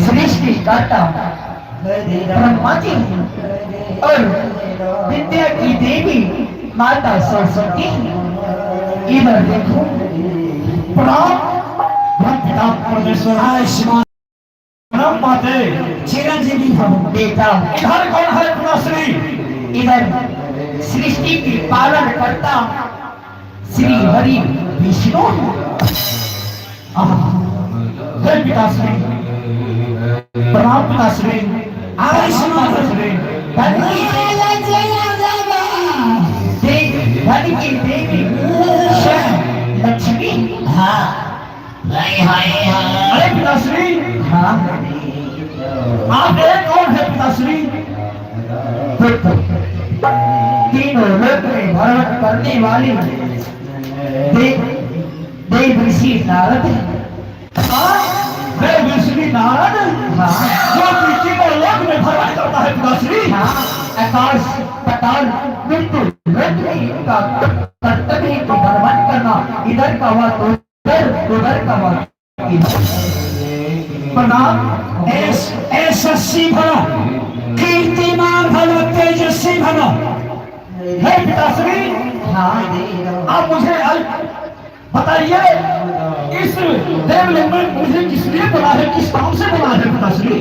सृष्टि दाता ब्रह्मा जी और विद्या की देवी माता सरस्वती, इधर देखो पिता परमेश्वर आयुष्मान माते चिरंजीवी भव बेटा। इधर कौन है पुनश्री? इधर सृष्टि की पालन करता श्री हरि विष्णु। हे पिताश्री, प्रणाम पिताश्री, आयुष्मान पिताश्री। धन की देवी लक्ष्मी। हाँ अरे पिताश्री, हाँ आप एक कौन है पिताश्री? तीनों लोक में भरण करने वाली देव ऋषि नारद। देव ऋषि नारद, हाँ, जो तीनों लोक में भरण करता है पिताश्री। हाँ, आकाश पाताल मृत्यु लोक में इनका कर्तव्य को भ्रमण करना। इधर का हुआ तो उधर का हुआ प्रणाम। यशस्वी भव, कीर्तिमान भव, तेजस्वी भव। हे पिताश्री, हाँ आप मुझे बताइए, इस देवलोक में मुझे किस लिए बुला है, किस काम से बुला है पिताश्री?